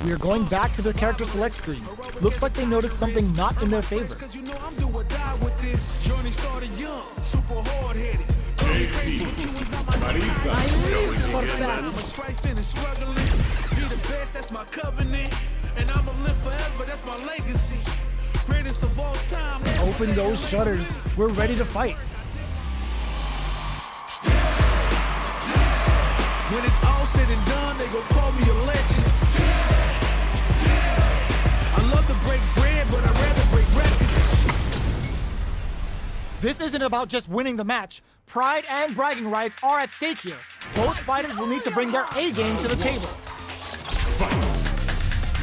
We are going back to the character select screen. Looks like they noticed something not in their favor. Open those shutters. We're ready to fight. When it's all said and done, they gon' call me a legend. I love to break bread, but I'd rather break records. This isn't about just winning the match. Pride and bragging rights are at stake here. Both fighters will need to bring their A game to the table.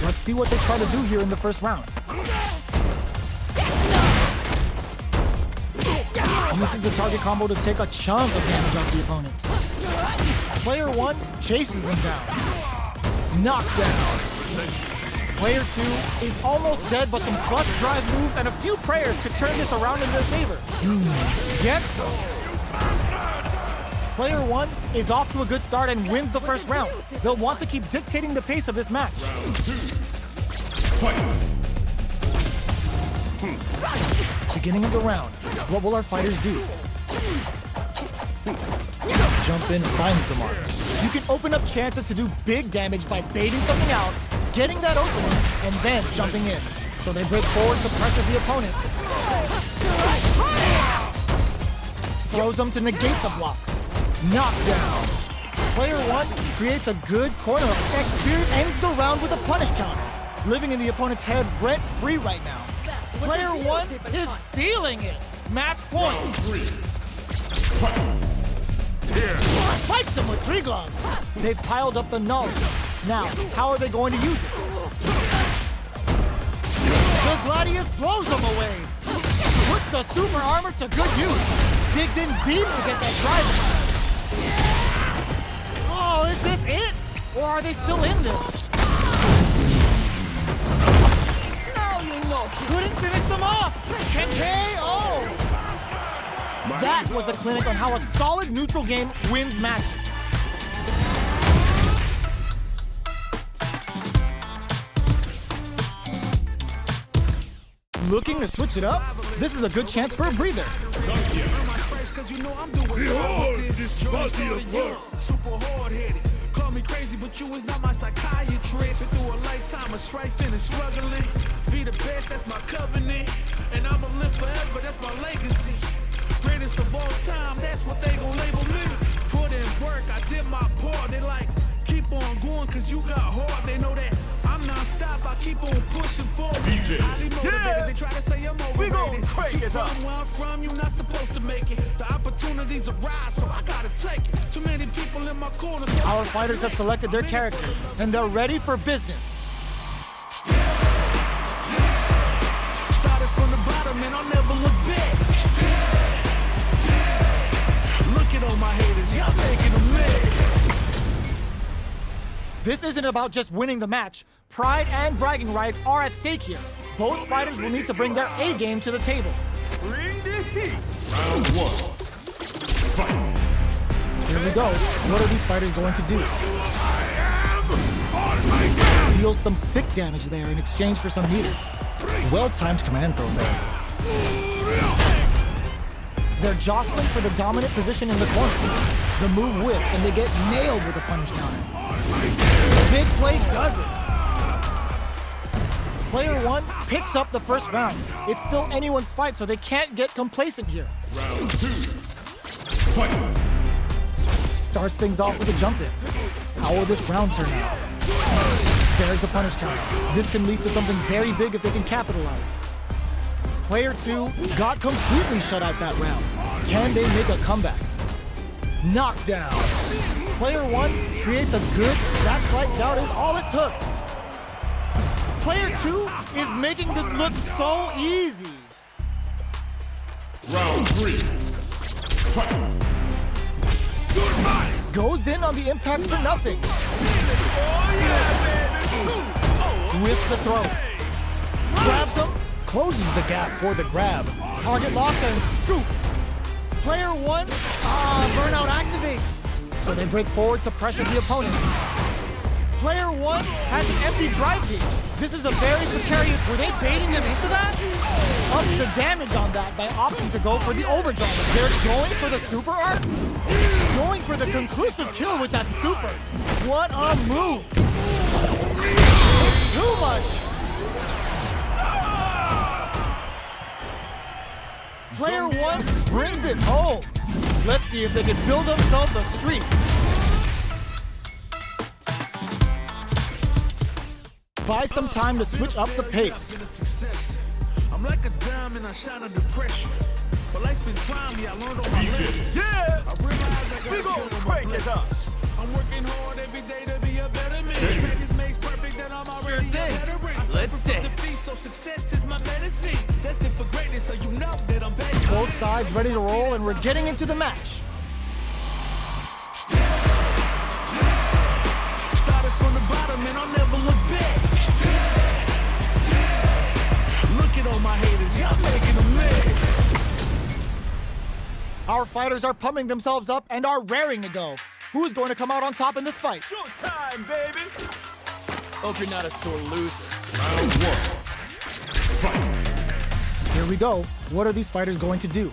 Let's see what they try to do here in the first round. Uses the target combo to take a chunk of damage off the opponent. Player 1 chases them down. Knockdown. Player 2 is almost dead, but some clutch drive moves and a few prayers could turn this around in their favor. Get some. Player 1 is off to a good start and wins the first round. They'll want to keep dictating the pace of this match. Round 2. Fight. Beginning of the round, what will our fighters do? Jump in finds the mark. You can open up chances to do big damage by baiting something out, getting that opening, and then jumping in. So they break forward to pressure the opponent. Throws them to negate the block. Knockdown. Player 1 creates a good corner. X-Spirit ends the round with a punish counter, living in the opponent's head rent-free right now. Player 1 is feeling it. Match point. Round 3. Fight. Here. Spikes him with 3 gloves. They've piled up the knowledge. Now, how are they going to use it? The Gladius blows them away. Puts the super armor to good use. Digs in deep to get that drive. Oh, is this it? Or are they still in this? Couldn't finish them off! KO! That was a clinic on how a solid neutral game wins matches. Looking to switch it up? This is a good chance for a breather. Behold this body of work. Super hard-headed. Call me crazy, but you is not my psychiatrist. Been through a lifetime of strife and struggling. Be the best, that's my covenant. And I'ma live forever, that's my legacy. Greatest of all time, that's what they gon' label me. Put in work, I did my part. They like, keep on going, cause you got hard. They know that I'm non-stop, I keep on pushing forward. DJ. Highly motivated, they try to say I'm overrated. We gon' crank You it up. from where I'm from, you not supposed to make it. The opportunities arise, so I gotta take it. Too many people in my corner. So Our fighters have selected their characters, and they're ready for business. started from the bottom and I'll never look back. Look at all my haters, y'all making them mad. This isn't about just winning the match. Pride and bragging rights are at stake here. Both fighters will need to bring their A game to the table. Bring the heat. Round 1. Fight. Here we go. What are these fighters going to do? I am on my game. Deals some sick damage there in exchange for some heater. Well-timed command throw there. They're jostling for the dominant position in the corner. The move whips and they get nailed with a punish counter. Big play does it. Player 1 picks up the first round. It's still anyone's fight, so they can't get complacent here. Round 2. Fight. Starts things off with a jump in. How will this round turn out? There's a punish counter. This can lead to something very big if they can capitalize. Player 2 got completely shut out that round. Can they make a comeback? Knockdown. Player 1 creates a good, that slight doubt is all it took. Player 2 is making this look so easy. Round 3. Fight. Goes in on the impact for nothing. With the throw. Grabs him, closes the gap for the grab. Target lock and scoop. Player 1, burnout activates. So they break forward to pressure the opponent. Player 1 has an empty drive gauge. This is a very precarious. Were they baiting them into that? Up the damage on that by opting to go for the overdrive. They're going for the super art? Going for the conclusive kill with that super. What a move. It's too much. Player 1 brings it home. Let's see if they can build themselves a streak. Buy some time to switch up the pace. I'm like a diamond, I shine under pressure. But life's been trying me, I learned all my lessons. Yeah! I realize I We gotta gon' kill all my crank it up. blessings. I'm working hard every day to be a better man. Practice makes perfect, and I'm already a veteran. I Let's suffer from dance. defeat, so success is my medicine. Destined for greatness, so you know that I'm better. Both sides ready to roll, and we're getting into the match. Started from the bottom, and I'll never look back. Look at all my haters, y'all making them mad. Our fighters are pumping themselves up and are raring to go. Who is going to come out on top in this fight? Showtime, baby! Hope you're not a sore loser. Round 1. Fight. Here we go. What are these fighters going to do?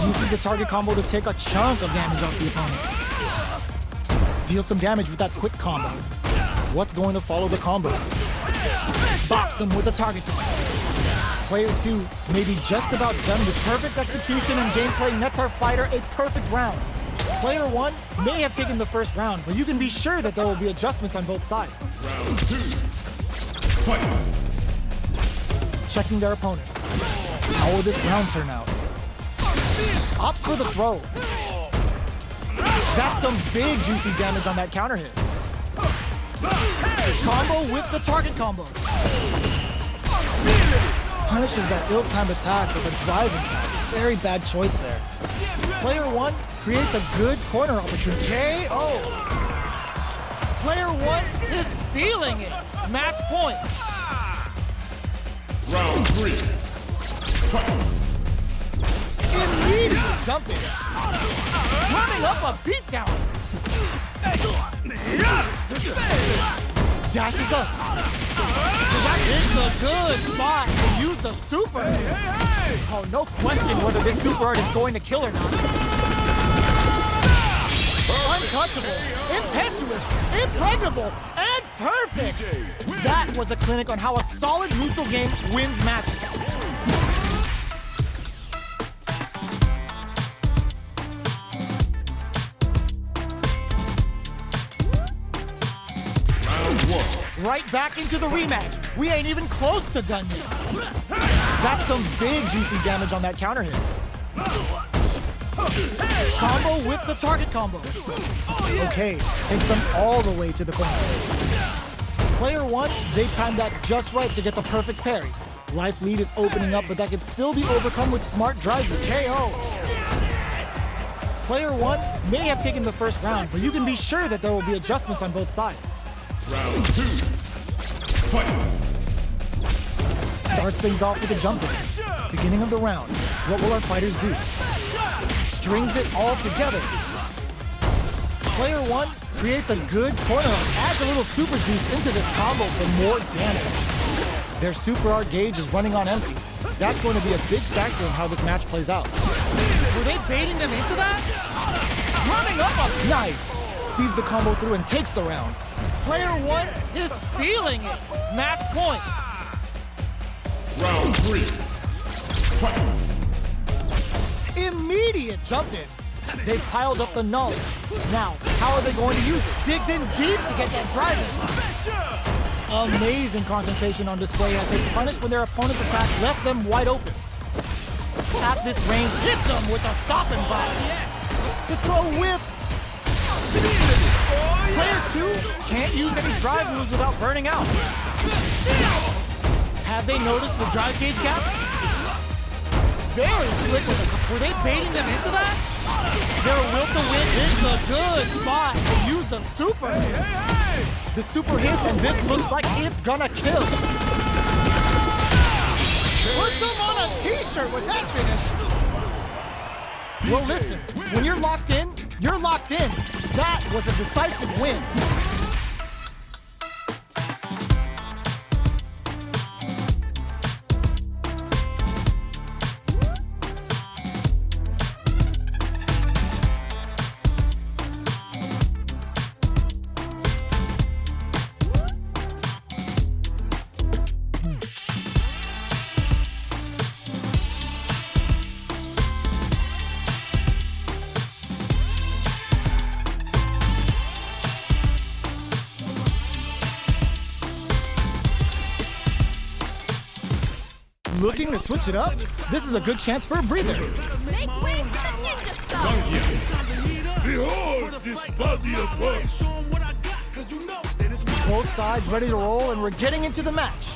Uses the target combo to take a chunk of damage off the opponent. Deal some damage with that quick combo. What's going to follow the combo? Box him with a target combo. Player 2 may be just about done with perfect execution and gameplay nets our fighter a perfect round. Player 1 may have taken the first round, but you can be sure that there will be adjustments on both sides. Round 2. Fight. Checking their opponent. How will this round turn out? Opts for the throw. That's some big juicy damage on that counter hit. Combo with the target combo. Punishes that ill-timed attack with a driving attack. Very bad choice there. Player 1 creates a good corner opportunity. KO. Player 1 is feeling it. Match point. Round 3. Fight. Immediate jumping. Running up a beatdown. Dashes up. That is a good spot to use the super. Oh, no question whether this super art is going to kill or not. Untouchable, impetuous, impregnable, and perfect. That was a clinic on how a solid neutral game wins matches. Round 1. Right back into the rematch. We ain't even close to done yet. That's some big juicy damage on that counter hit. Combo with the target combo. Okay, takes them all the way to the corner. Player 1, they timed that just right to get the perfect parry. Life lead is opening up, but that can still be overcome with smart driving. KO. Player 1 may have taken the first round, but you can be sure that there will be adjustments on both sides. Round 2. Fight. Starts things off with a jump in. Beginning of the round. What will our fighters do? Strings it all together. Player 1 creates a good corner up, adds a little super juice into this combo for more damage. Their super art gauge is running on empty. That's going to be a big factor in how this match plays out. Were they baiting them into that? Running up a... Nice. Sees the combo through and takes the round. Player 1 is feeling it. Match point. Round 3. Fight. Immediate jump in. They've piled up the knowledge. Now, how are they going to use it? Digs in deep to get that drive in. Amazing concentration on display as they punish when their opponent's attack left them wide open. At this range, hits them with a stop and block. The throw whiffs. Player 2 can't use any drive moves without burning out. Have they noticed the drive gauge gap? Very slick with a... Were they baiting them into that? Their will to win is a good spot to use the super. The super hits, and this looks like it's gonna kill. Put them on a t-shirt with that finish. Well, listen, when you're locked in, you're locked in. That was a decisive win. Looking to switch it up? This is a good chance for a breather. Make way for the ninja style! Behold this body of work! Show 'em what I got, cause you know that it's my Both sides ready to roll, and we're getting into the match.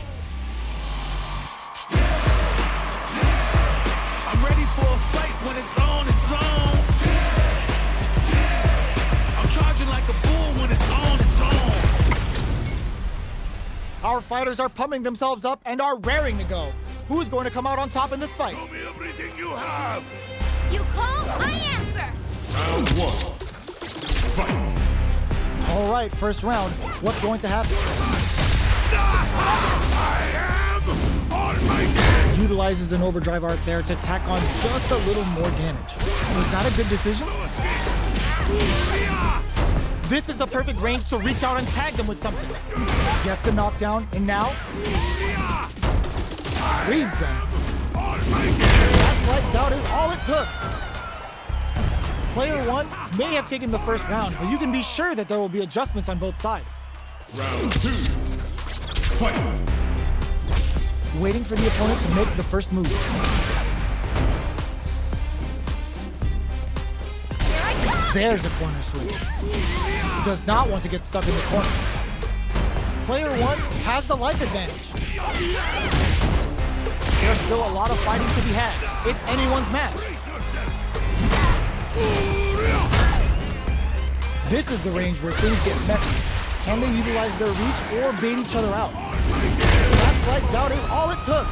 I'm ready for a fight when it's on its own. I'm charging like a bull when it's on its own. Our fighters are pumping themselves up and are raring to go. Who's going to come out on top in this fight? Show me everything you have! You call, I answer! Round one. Fight! All right, first round. What's going to happen? I am Almighty! Utilizes an overdrive art there to tack on just a little more damage. Was that a good decision? This is the perfect range to reach out and tag them with something. Gets the knockdown, and now reads them. That slight doubt is all it took. Player one may have taken the first round, but you can be sure that there will be adjustments on both sides. Round two. Fight! Waiting for the opponent to make the first move. Here I come! There's a corner switch. Does not want to get stuck in the corner. Player one has the life advantage. There's still a lot of fighting to be had. It's anyone's match. This is the range where things get messy. Can they utilize their reach or bait each other out? That slight doubt is all it took.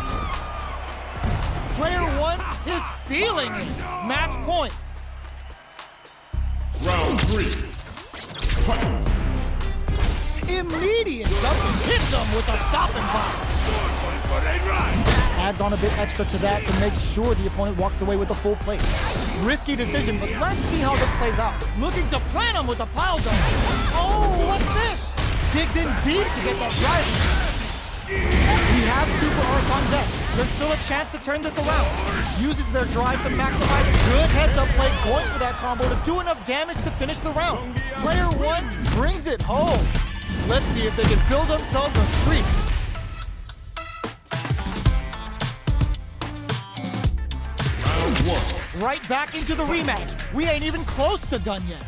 Player one is feeling it. Match point. Round three. Fight! Immediate jump hits them with a stopping block. But they run! Adds on a bit extra to that to make sure the opponent walks away with a full plate. Risky decision, but let's see how this plays out. Looking to plant him with a pile driver. Oh, what's this? Digs in deep to get that drive. We have Super Arts on deck. There's still a chance to turn this around. Uses their drive to maximize. Good heads-up play, going for that combo to do enough damage to finish the round. Player one brings it home. Let's see if they can build themselves a streak. Round one. Right back into the rematch. We ain't even close to done yet.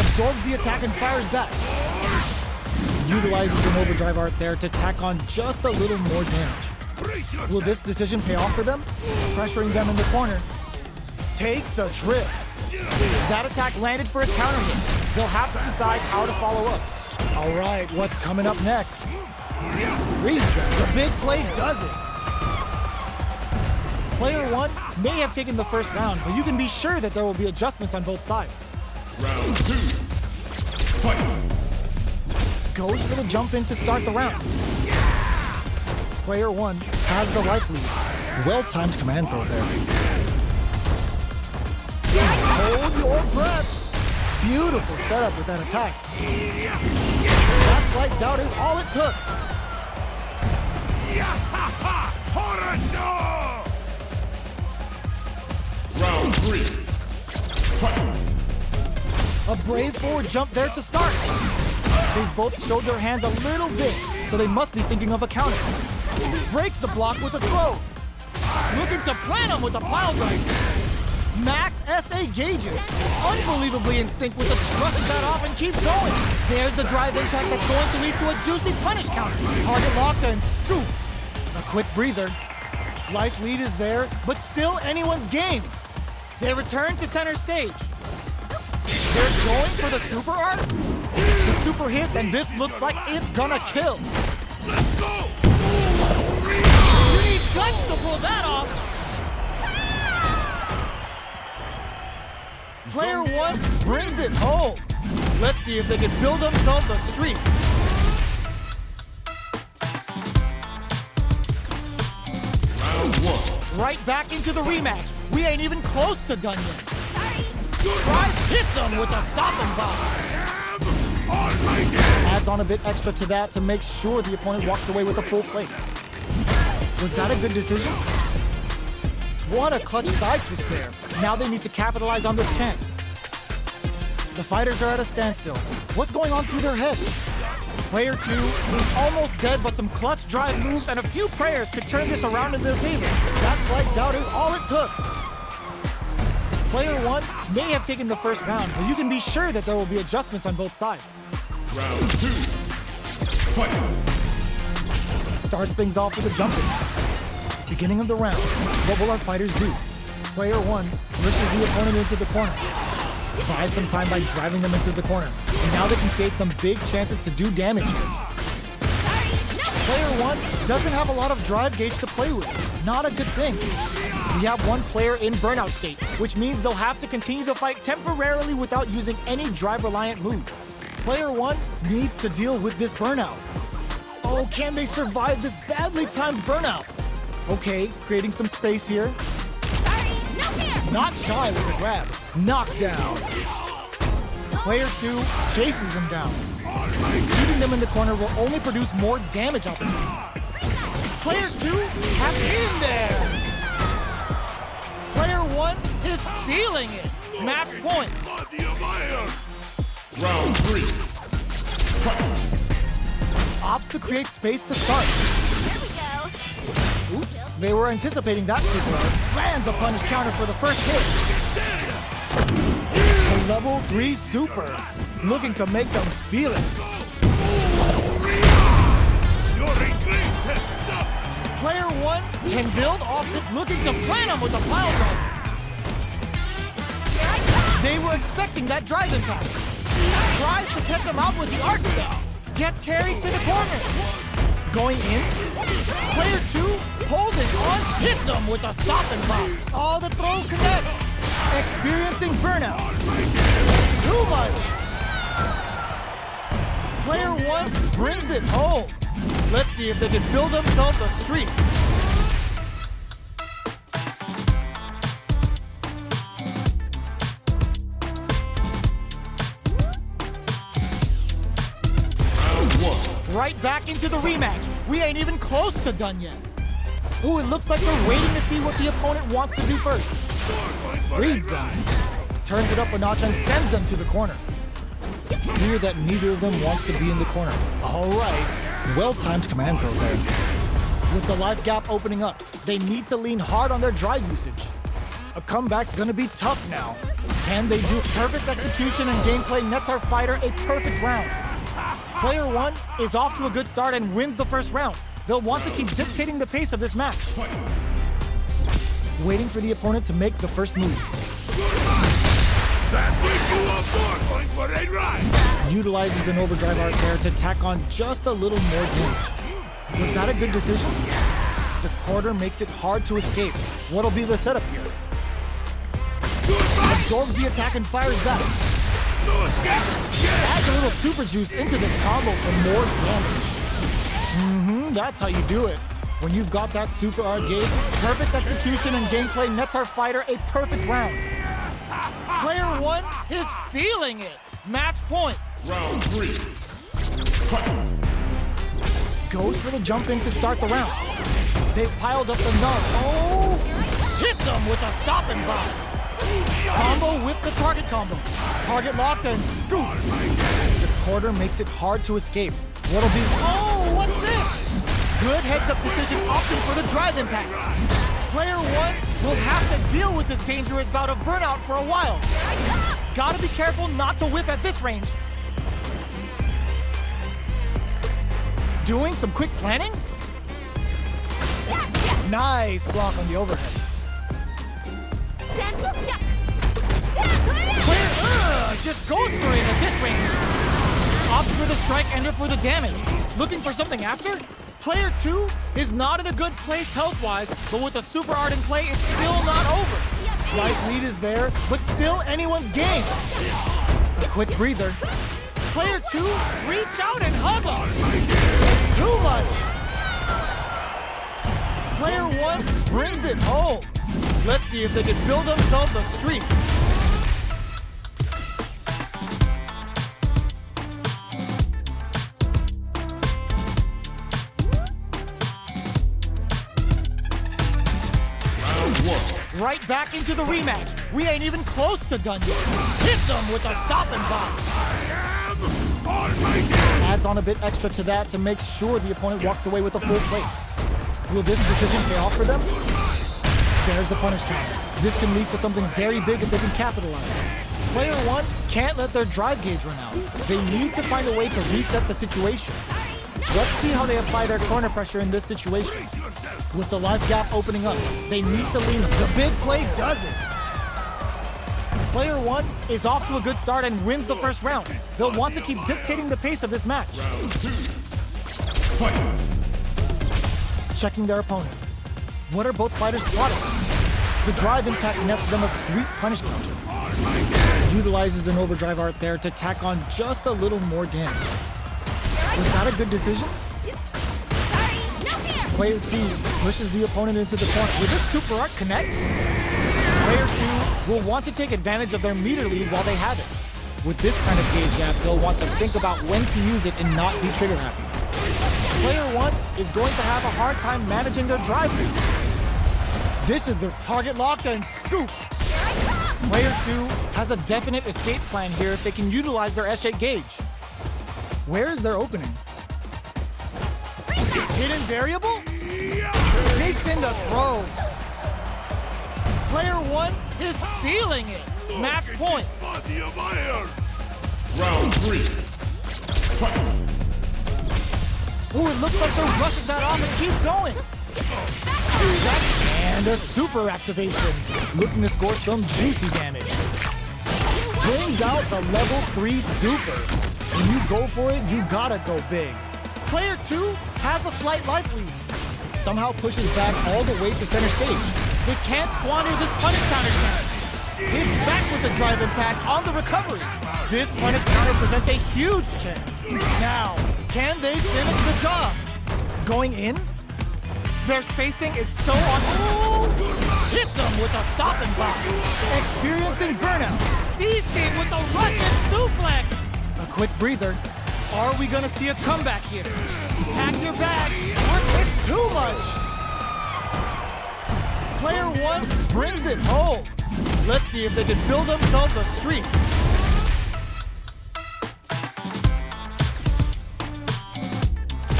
Absorbs the attack and fires back. Utilizes an overdrive art there to tack on just a little more damage. Will this decision pay off for them? Pressuring them in the corner. Takes a trip. That attack landed for a counter hit. They'll have to decide how to follow up. All right, what's coming up next? Reads them. The big play does it. Player one may have taken the first round, but you can be sure that there will be adjustments on both sides. Round two. Fight! Goes for the jump in to start the round. Player one has the life lead. Well-timed command throw there. Hold your breath. Beautiful setup with that attack. That slight doubt is all it took. Round three. Fight! A brave forward jump there to start. They've both showed their hands a little bit, so they must be thinking of a counter. Breaks the block with a throw. Looking to plant him with a pile driver. Max SA gauges. Unbelievably in sync with the brushes that off and keeps going. There's the drive impact that's going to lead to a juicy punish counter. Target locked and scoop. A quick breather. Life lead is there, but still anyone's game. They return to center stage. They're going for the super art. The super hits, and this looks like it's gonna kill. Let's go! You need guts to pull that off. Player one brings it home. Let's see if they can build themselves a streak. Round one. Right back into the rematch. We ain't even close to done yet. Tries hits him with a stopping block. Almighty! Adds on a bit extra to that to make sure the opponent walks away with a full plate. Was that a good decision? What a clutch side switch there. Now they need to capitalize on this chance. The fighters are at a standstill. What's going on through their heads? Player two is almost dead, but some clutch drive moves and a few prayers could turn this around in their favor. That slight doubt is all it took. Player one may have taken the first round, but you can be sure that there will be adjustments on both sides. Round two. Fight! Starts things off with a jumping. Beginning of the round, what will our fighters do? Player one pushes the opponent into the corner. Buys some time by driving them into the corner. And now they can create some big chances to do damage here. Player one doesn't have a lot of drive gauge to play with. Not a good thing. We have one player in burnout state, which means they'll have to continue the fight temporarily without using any drive-reliant moves. Player one needs to deal with this burnout. Oh, can they survive this badly timed burnout? Okay, creating some space here. Not shy with the grab. Knockdown. Player two chases them down. Keeping them in the corner will only produce more damage opportunities. Player two have in there. Player one is feeling it. Match point. Body of iron! Round three. Fight! Opts to create space to start. Here we go. Oops, they were anticipating that super. Lands a punish counter for the first hit. A level 3 super. Looking to make them feel it. Your great test! Player one can build off it, looking to plant him with a pile driver. They were expecting that drive impact. Tries to catch him out with the arc style. Gets carried to the corner. Going in. Player two holding on, hits him with a stopping block. Oh, the throw connects. Experiencing burnout. Too much. Player one brings it home. Let's see if they can build themselves a streak. Right back into the rematch. We ain't even close to done yet. Ooh, it looks like they're waiting to see what the opponent wants to do first. Reads them. Turns it up a notch and sends them to the corner. Clear that neither of them wants to be in the corner. All right. Well-timed command throw there. With the life gap opening up, they need to lean hard on their drive usage. A comeback's gonna be tough now. Can they do perfect execution and gameplay nets our fighter a perfect round? Player one is off to a good start and wins the first round. They'll want to keep dictating the pace of this match. Waiting for the opponent to make the first move. That brings you up 4 point for a ride! Utilizes an overdrive arc there to tack on just a little more damage. Was that a good decision? The quarter makes it hard to escape. What'll be the setup here? Absorbs the attack and fires back. No escape! Adds a little super juice into this combo for more damage. That's how you do it. When you've got that super art gauge, perfect execution and gameplay nets our fighter a perfect round. Player one is feeling it. Match point. Round three. Fight! Goes for the jump in to start the round. They've piled up the nub. Oh! Hits him with a stopping block. Combo with the target combo. Target locked and scoop. The quarter makes it hard to escape. What'll be? Oh, what's this? Good heads-up decision opting for the drive impact. Player one will have to deal with this dangerous bout of burnout for a while. Gotta be careful not to whiff at this range. Doing some quick planning? Nice block on the overhead. Player just goes for it at this range. Opts for the strike, ender for the damage. Looking for something after? Player two is not in a good place health-wise, but with a super art in play, it's still not over. Life lead is there, but still anyone's game. A quick breather. Player 2, reach out and hug him. It's too much. Player 1 brings it home. Let's see if they can build themselves a streak. Right back into the rematch. We ain't even close to done yet. Hits them with a stopping box. Adds on a bit extra to that to make sure the opponent walks away with a full plate. Will this decision pay off for them? There's a punish counter. This can lead to something very big if they can capitalize. Player 1 can't let their drive gauge run out. They need to find a way to reset the situation. Let's see how they apply their corner pressure in this situation. With the life gap opening up, they need to lean. The big play does it. Player 1 is off to a good start and wins the first round. They'll want to keep dictating the pace of this match. Round 2. Fight. Checking their opponent. What are both fighters plotting? The drive impact nets them a sweet punish counter. Utilizes an overdrive art there to tack on just a little more damage. Was that a good decision? Player 2 pushes the opponent into the corner. Will this super art connect? Player 2 will want to take advantage of their meter lead while they have it. With this kind of gauge gap, they'll want to think about when to use it and not be trigger happy. Player 1 is going to have a hard time managing their drive lead. This is their target lock and scoop. Player 2 has a definite escape plan here if they can utilize their S8 gauge. Where is their opening? Hidden variable? Sneaks in the throw. Player 1 is feeling it. Match point. Round 3. Fight. Ooh, it looks like they rushes that off and keeps going. And a super activation. Looking to score some juicy damage. Brings out the level 3 super. When you go for it, you gotta go big. Player 2 has a slight life lead. Somehow pushes back all the way to center stage. They can't squander this punish counter chance. Hits back with the drive impact on the recovery. This punish counter presents a huge chance. Now, can they finish the job? Going in? Their spacing is so on. Hits them with a stopping block. Experiencing burnout. Feasting with the Russian suplex. A quick breather. Are we gonna see a comeback here? Pack your bags, or it's too much. Player 1 brings it home. Let's see if they can build themselves a streak.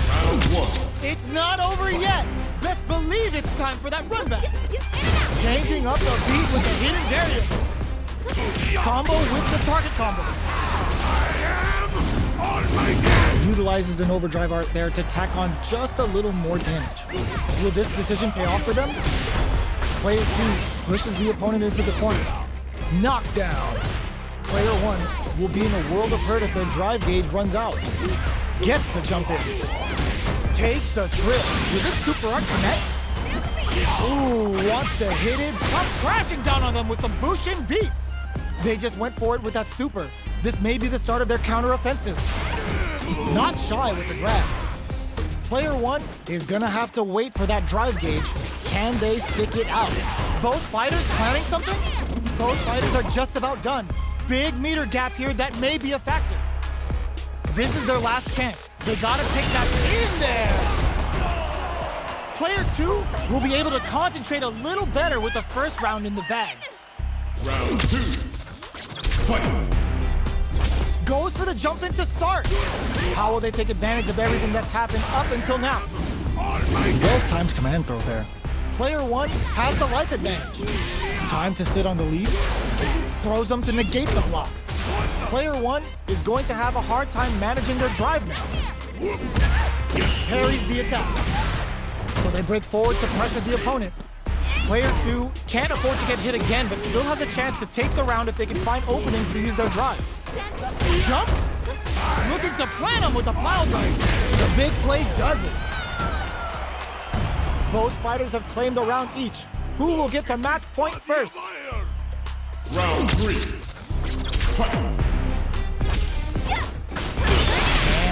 Round 1. It's not over yet. Best believe it's time for that run back. Changing up the beat with the hidden variable. Combo with the target combo. Utilizes an overdrive art there to tack on just a little more damage. Will this decision pay off for them? Player 2 pushes the opponent into the corner. Knockdown. Player 1 will be in a world of hurt if their drive gauge runs out. Gets the jump in. Takes a trip. Will this super art connect? Ooh, wants to hit it. Comes crashing down on them with some Bushin beats. They just went for it with that super. This may be the start of their counter-offensive. Not shy with the grab. Player 1 is gonna have to wait for that drive gauge. Can they stick it out? Both fighters planning something? Both fighters are just about done. Big meter gap here that may be a factor. This is their last chance. They gotta take that in there. Player 2 will be able to concentrate a little better with the first round in the bag. Round 2. Fight. Goes for the jump in to start. How will they take advantage of everything that's happened up until now? Well-timed command throw there. Player 1 has the life advantage. Time to sit on the lead. Throws them to negate the block. Player 1 is going to have a hard time managing their drive now. Parries the attack. So they break forward to pressure the opponent. Player 2 can't afford to get hit again, but still has a chance to take the round if they can find openings to use their drive. Jumps? Looking to plant him with a pile drive. The big play does it. Both fighters have claimed a round each. Who will get to match point first? Round 3. Fight.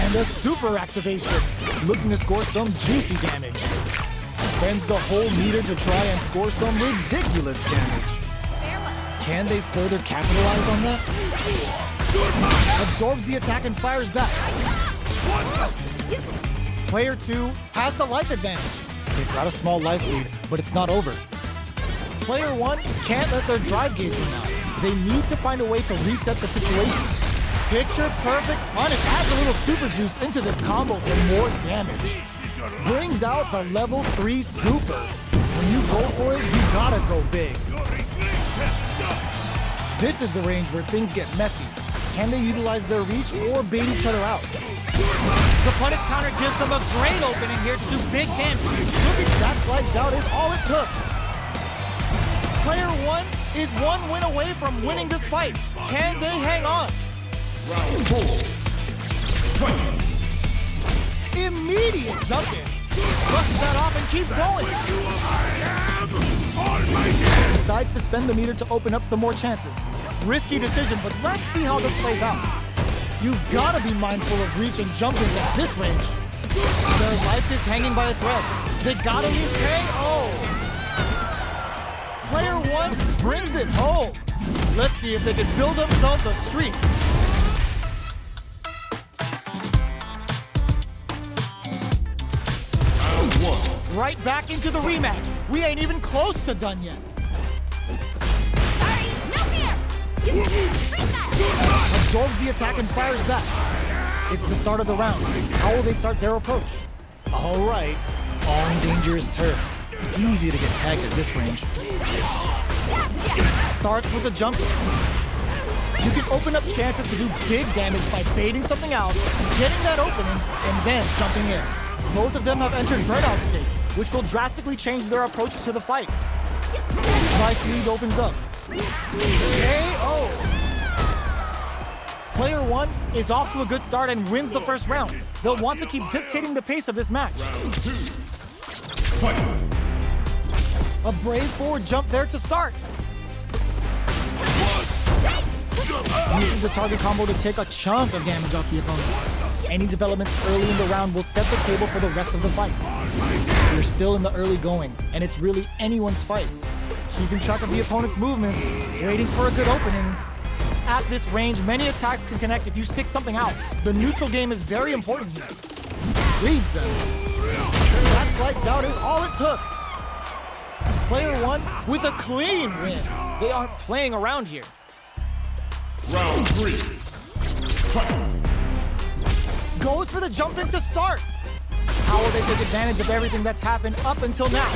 And a super activation, looking to score some juicy damage. Spends the whole meter to try and score some ridiculous damage. Can they further capitalize on that? Absorbs the attack and fires back. Player 2 has the life advantage. They've got a small life lead, but it's not over. Player 1 can't let their drive gauge run out. They need to find a way to reset the situation. Picture perfect punish adds a little super juice into this combo for more damage. Brings out the level 3 super. When you go for it, you gotta go big. This is the range where things get messy. Can they utilize their reach or bait each other out? The punish counter gives them a great opening here to do big damage. That slight doubt is all it took. Player 1 is one win away from winning this fight. Can they hang on? Round 4. Fight. Immediate jump in. Brushes that off and keeps going. Decides to spend the meter to open up some more chances. Risky decision, but let's see how this plays out. You've gotta be mindful of reach and jump ins at this range. Their life is hanging by a thread. They gotta leave KO. Player 1 brings it home. Let's see if they can build themselves a streak. Right back into the rematch. We ain't even close to done yet. Sorry, no fear. Absorbs the attack and fires back. It's the start of the round. How will they start their approach? All right, on dangerous turf. Easy to get tagged at this range. Starts with a jump. You can open up chances to do big damage by baiting something out, getting that opening, and then jumping in. Both of them have entered burnout state, which will drastically change their approach to the fight. Life lead opens up. KO! Player 1 is off to a good start and wins the first round. They'll want to keep dictating the pace of this match. Round 2. Fight. A brave forward jump there to start. Uses the target combo to take a chunk of damage off the opponent. Any developments early in the round will set the table for the rest of the fight. We're still in the early going, and it's really anyone's fight. Keeping track of the opponent's movements, waiting for a good opening. At this range, many attacks can connect if you stick something out. The neutral game is very important here. Reads them. That slight doubt is all it took. Player 1 with a clean win. They aren't playing around here. Round 3. Fight. Goes for the jump in to start. How will they take advantage of everything that's happened up until now?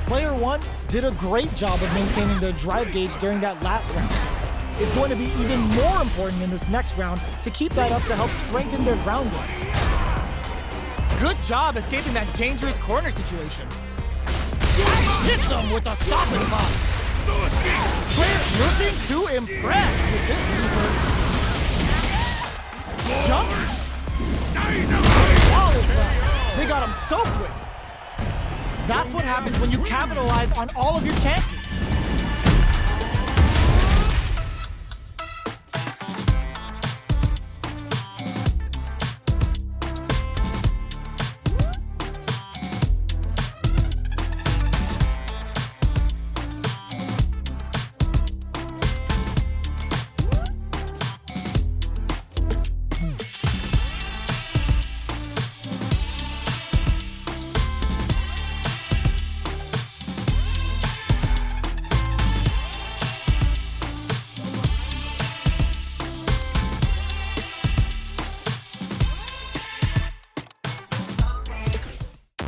Player 1 did a great job of maintaining their drive gauge during that last round. It's going to be even more important in this next round to keep that up to help strengthen their ground game. Good job escaping that dangerous corner situation. Hits him with a stopping pop. Player looking to impress with this super. Jump. They got him so quick. That's what happens when you capitalize on all of your chances.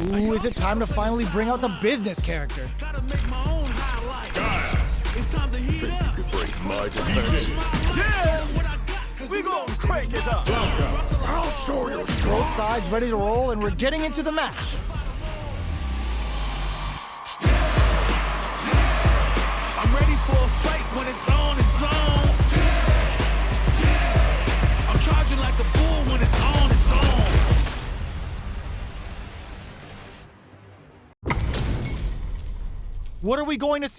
Ooh, is it time to finally bring out the business character? Gotta make my own highlight. It's time to heat up. You could break my defense. We gon' crank it up. I'll show you strong. Both sides ready to roll, and we're getting into the match. I'm ready for a fight when it's on, it's on. I'm charging like a bull when it's on, it's on. What are we going to see?